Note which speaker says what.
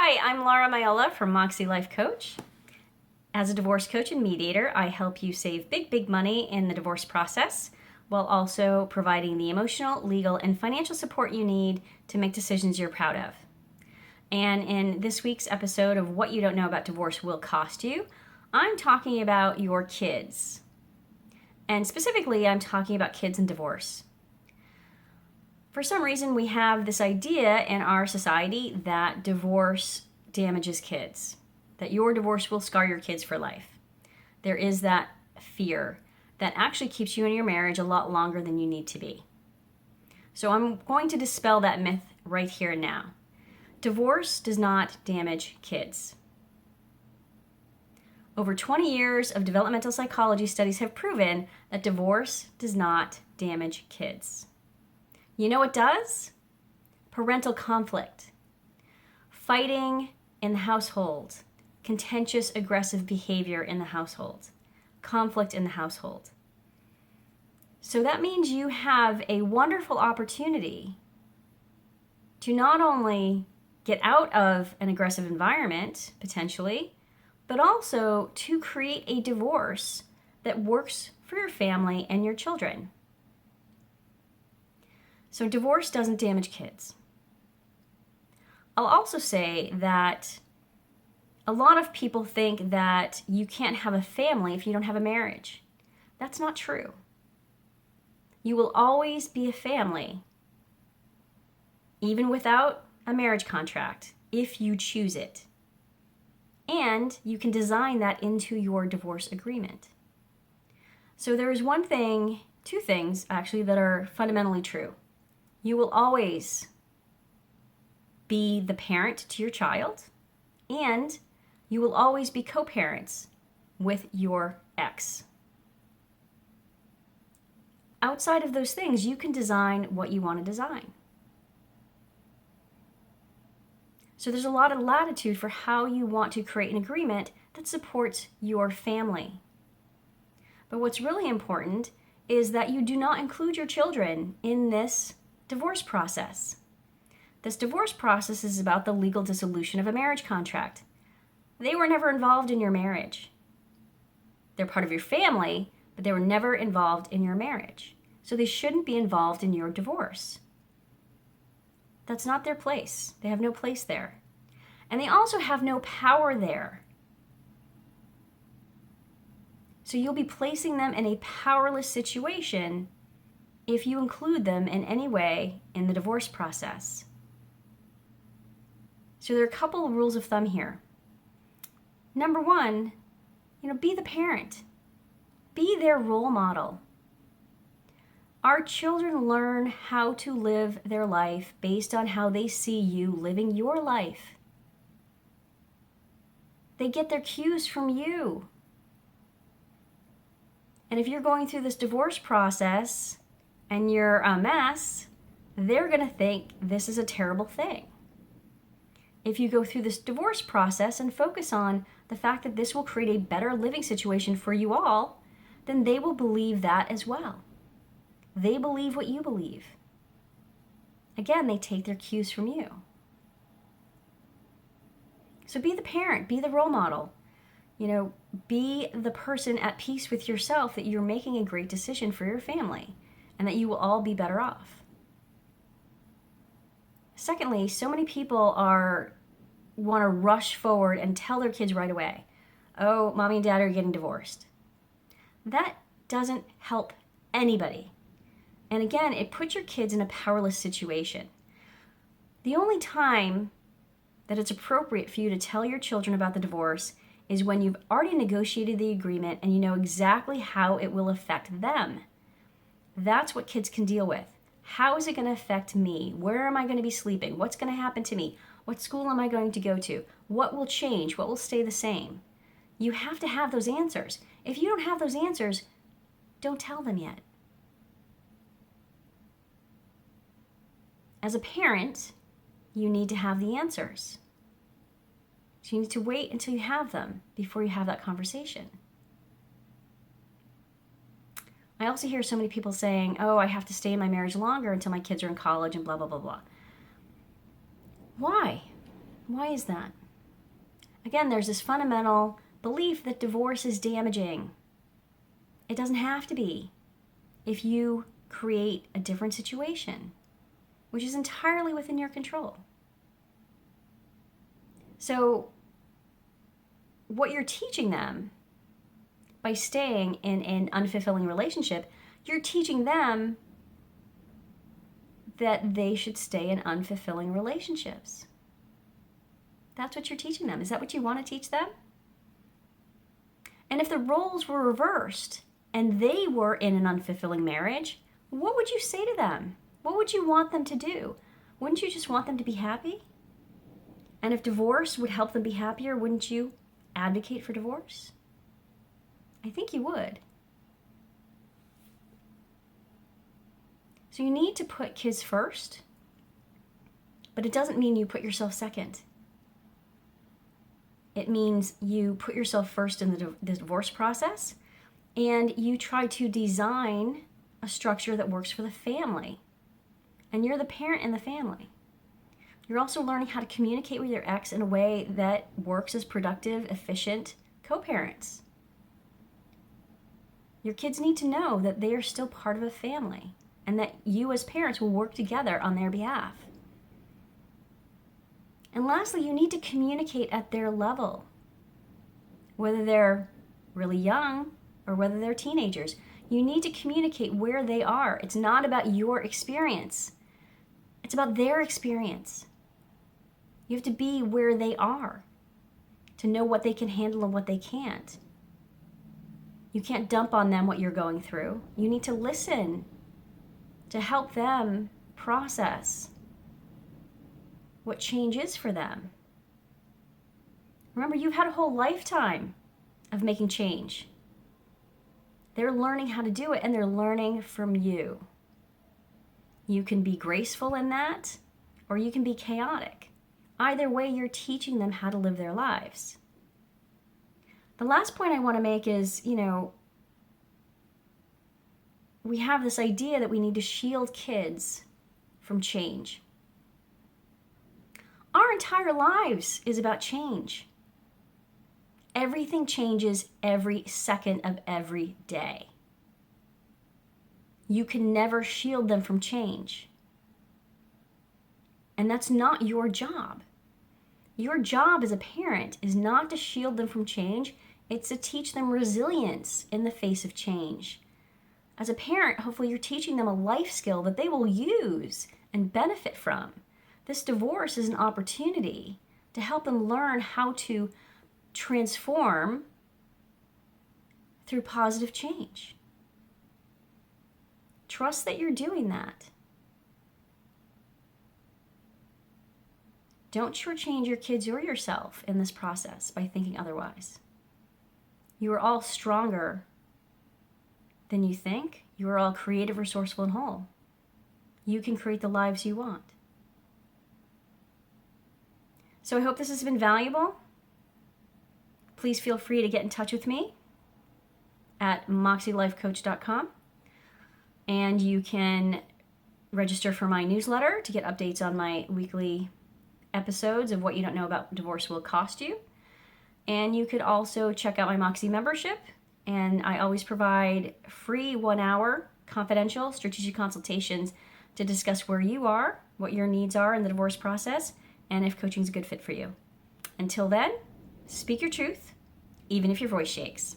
Speaker 1: Hi, I'm Laura Miolla from Moxie Life Coach. As a divorce coach and mediator, I help you save big money in the divorce process while also providing the emotional, legal, and financial support you need to make decisions you're proud of. And in this week's episode of What You Don't Know About Divorce Will Cost You, I'm talking about your kids. And specifically, I'm talking about kids and divorce. For some reason, we have this idea in our society that divorce damages kids, that your divorce will scar your kids for life. There is that fear that actually keeps you in your marriage a lot longer than you need to be. So I'm going to dispel that myth right here and now. Divorce does not damage kids. Over 20 years of developmental psychology studies have proven that divorce does not damage kids. You know what does? Parental conflict, fighting in the household, contentious, aggressive behavior in the household, conflict in the household. So that means you have a wonderful opportunity to not only get out of an aggressive environment, potentially, but also to create a divorce that works for your family and your children. So divorce doesn't damage kids. I'll also say that a lot of people think that you can't have a family if you don't have a marriage. That's not true. You will always be a family, even without a marriage contract, if you choose it. And you can design that into your divorce agreement. So there is two things actually, that are fundamentally true. You will always be the parent to your child, and you will always be co-parents with your ex. Outside of those things, you can design what you want to design. So there's a lot of latitude for how you want to create an agreement that supports your family. But what's really important is that you do not include your children in this divorce process. This divorce process is about the legal dissolution of a marriage contract. They were never involved in your marriage. They're part of your family, but they were never involved in your marriage. So they shouldn't be involved in your divorce. That's not their place. They have no place there. And they also have no power there. So you'll be placing them in a powerless situation if you include them in any way in the divorce process. So there are a couple of rules of thumb here. Number one, be the parent. Be their role model. Our children learn how to live their life based on how they see you living your life. They get their cues from you. And if you're going through this divorce process and you're a mess, they're going to think this is a terrible thing. If you go through this divorce process and focus on the fact that this will create a better living situation for you all, then they will believe that as well. They believe what you believe. Again, they take their cues from you. So be the parent, be the role model. Be the person at peace with yourself that you're making a great decision for your family and that you will all be better off. Secondly, so many people want to rush forward and tell their kids right away, oh, mommy and dad are getting divorced. That doesn't help anybody. And again, it puts your kids in a powerless situation. The only time that it's appropriate for you to tell your children about the divorce is when you've already negotiated the agreement and you know exactly how it will affect them. That's what kids can deal with. How is it going to affect me? Where am I going to be sleeping? What's going to happen to me? What school am I going to go to? What will change? What will stay the same? You have to have those answers. If you don't have those answers, don't tell them yet. As a parent, you need to have the answers. So you need to wait until you have them before you have that conversation. I also hear so many people saying, oh, I have to stay in my marriage longer until my kids are in college and blah, blah, blah, blah. Why? Why is that? Again, there's this fundamental belief that divorce is damaging. It doesn't have to be if you create a different situation, which is entirely within your control. So, what you're teaching them by staying in an unfulfilling relationship, you're teaching them that they should stay in unfulfilling relationships. That's what you're teaching them. Is that what you want to teach them? And if the roles were reversed and they were in an unfulfilling marriage, what would you say to them? What would you want them to do? Wouldn't you just want them to be happy? And if divorce would help them be happier, wouldn't you advocate for divorce? I think you would. So you need to put kids first, but it doesn't mean you put yourself second. It means you put yourself first in the divorce process, and you try to design a structure that works for the family. And you're the parent in the family. You're also learning how to communicate with your ex in a way that works as productive, efficient co-parents. Your kids need to know that they are still part of a family and that you as parents will work together on their behalf. And lastly, you need to communicate at their level. Whether they're really young or whether they're teenagers, you need to communicate where they are. It's not about your experience. It's about their experience. You have to be where they are to know what they can handle and what they can't. You can't dump on them what you're going through. You need to listen to help them process what change is for them. Remember, you've had a whole lifetime of making change. They're learning how to do it, and they're learning from you. You can be graceful in that, or you can be chaotic. Either way, you're teaching them how to live their lives. The last point I want to make is, we have this idea that we need to shield kids from change. Our entire lives is about change. Everything changes every second of every day. You can never shield them from change. And that's not your job. Your job as a parent is not to shield them from change. It's to teach them resilience in the face of change. As a parent, hopefully you're teaching them a life skill that they will use and benefit from. This divorce is an opportunity to help them learn how to transform through positive change. Trust that you're doing that. Don't shortchange your kids or yourself in this process by thinking otherwise. You are all stronger than you think. You are all creative, resourceful, and whole. You can create the lives you want. So I hope this has been valuable. Please feel free to get in touch with me at moxielifecoach.com. And you can register for my newsletter to get updates on my weekly episodes of what you don't know about divorce will cost you. And you could also check out my Moxie membership. And I always provide free 1-hour confidential strategic consultations to discuss where you are, what your needs are in the divorce process, and if coaching is a good fit for you. Until then, speak your truth, even if your voice shakes.